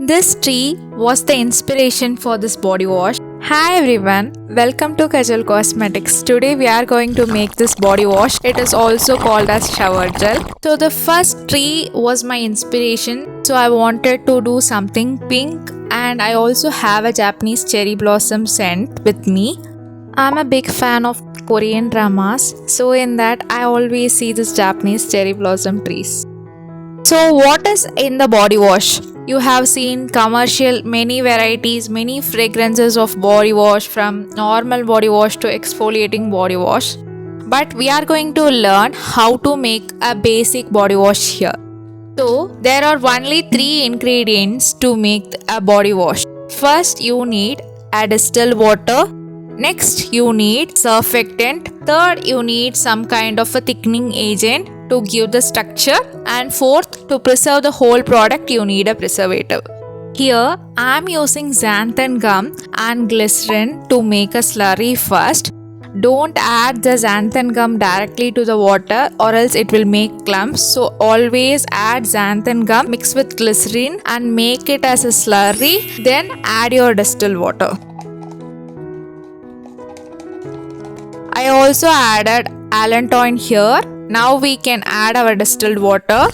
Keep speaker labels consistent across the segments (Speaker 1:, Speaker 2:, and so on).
Speaker 1: This tree was the inspiration for this body wash. Hi everyone, welcome to Kajal Cosmetics. Today we are going to make this body wash. It is also called as shower gel. So the first tree was my inspiration. So I wanted to do something pink, and I also have a Japanese cherry blossom scent with me. I'm a big fan of Korean dramas. So in that I always see this Japanese cherry blossom trees. So what is in the body wash? You have seen commercial, many varieties, many fragrances of body wash, from normal body wash to exfoliating body wash. But we are going to learn how to make a basic body wash here. So there are only 3 ingredients to make a body wash. First you need a distilled water. Next you need surfactant. Third you need some kind of a thickening agent to give the structure, and fourth, to preserve the whole product you need a preservative. Here I am using xanthan gum and glycerine to make a slurry first. Don't add the xanthan gum directly to the water or else it will make clumps. So always add xanthan gum mixed with glycerine and make it as a slurry, then add your distilled water. I also added allantoin here. Now we can add our distilled water.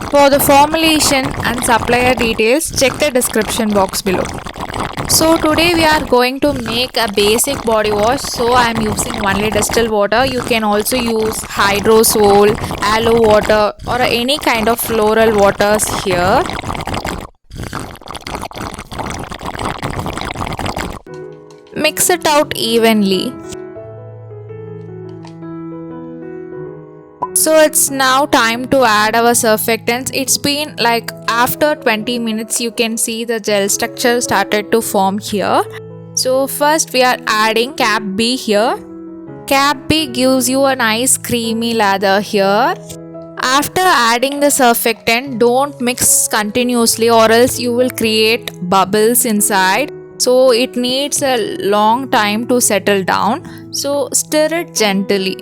Speaker 1: For the formulation and supplier details, check the description box below. So today we are going to make a basic body wash. So I am using only distilled water. You can also use hydrosol, aloe water or any kind of floral waters here. Mix it out evenly. So it's now time to add our surfactants. It's been like after 20 minutes you can see the gel structure started to form here. So first we are adding CAPB here. CAPB gives you a nice creamy lather here. After adding the surfactant, don't mix continuously or else you will create bubbles inside. So it needs a long time to settle down. So stir it gently.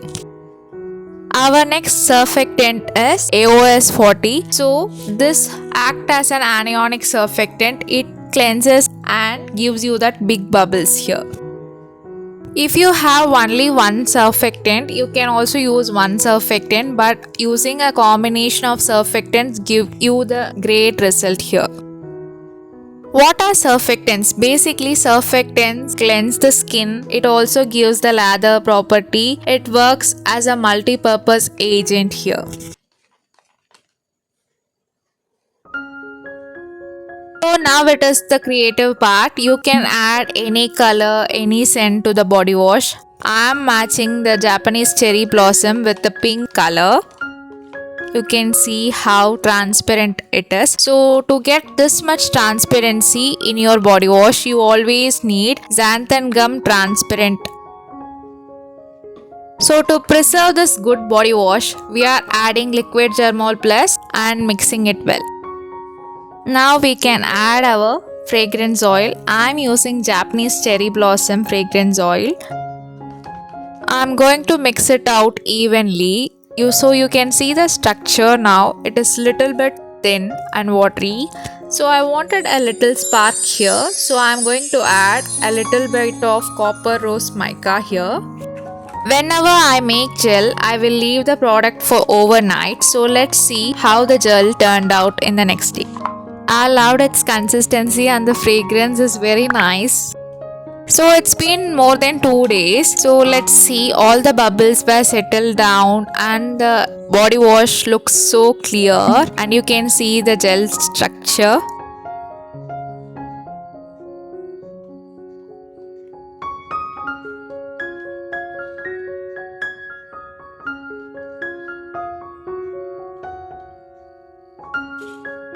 Speaker 1: Our next surfactant is AOS 40. So this acts as an anionic surfactant. It cleanses and gives you that big bubbles here. If you have only one surfactant, you can also use one surfactant, but using a combination of surfactants give you the great result here. What are surfactants? Basically, surfactants cleanse the skin. It also gives the lather property. It works as a multi-purpose agent here. So now it is the creative part. You can add any color, any scent to the body wash. I am matching the Japanese cherry blossom with the pink color. You can see how transparent it is. So to get this much transparency in your body wash, you always need xanthan gum transparent. So to preserve this good body wash, we are adding liquid germal plus and mixing it well. Now we can add our fragrance oil. I am using Japanese cherry blossom fragrance oil. I am going to mix it out evenly. So you can see the structure now. It is little bit thin and watery. So I wanted a little spark here. So I am going to add a little bit of copper rose mica here. Whenever I make gel, I will leave the product for overnight. So let's see how the gel turned out in the next day. I loved its consistency and the fragrance is very nice. So it's been more than 2 days. So let's see, all the bubbles were settled down and the body wash looks so clear and you can see the gel structure.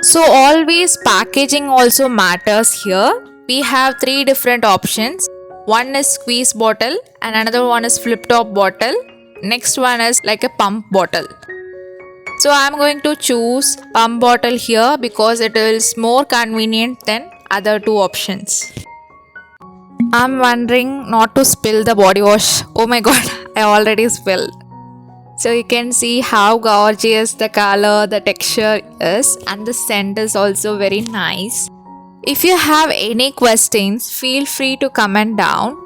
Speaker 1: So always packaging also matters here. We have 3 different options. One is squeeze bottle and another one is flip top bottle. Next one is like a pump bottle. So I am going to choose pump bottle here because it is more convenient than other 2 options. I'm wondering not to spill the body wash. Oh my god, I already spilled. So you can see how gorgeous the color, the texture is, and the scent is also very nice. If you have any questions, feel free to comment down.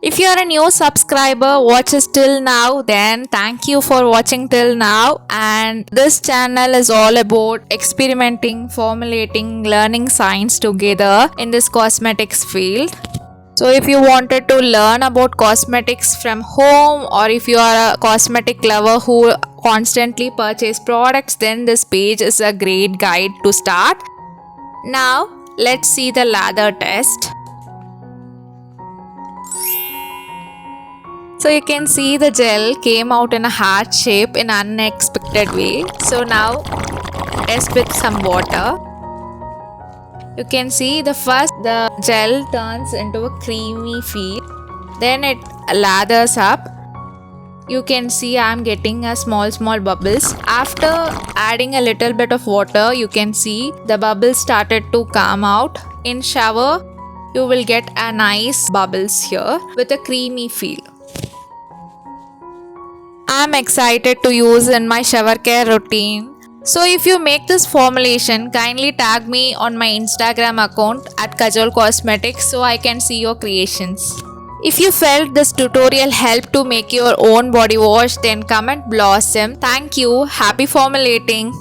Speaker 1: If you are a new subscriber, watch us till now, then thank you for watching till now. And this channel is all about experimenting, formulating, learning science together in this cosmetics field. So if you wanted to learn about cosmetics from home, or if you are a cosmetic lover who constantly purchase products, then this page is a great guide to start. Now let's see the lather test. So you can see the gel came out in a heart shape in an unexpected way. So now test with some water. You can see the gel turns into a creamy feel. Then it lathers up. You can see I'm getting a small bubbles. After adding a little bit of water, you can see the bubbles started to come out. In shower, you will get a nice bubbles here with a creamy feel. I'm excited to use in my shower care routine. So if you make this formulation, kindly tag me on my Instagram account at Kajol Cosmetics so I can see your creations. If you felt this tutorial helped to make your own body wash, then comment blossom. Thank you. Happy formulating.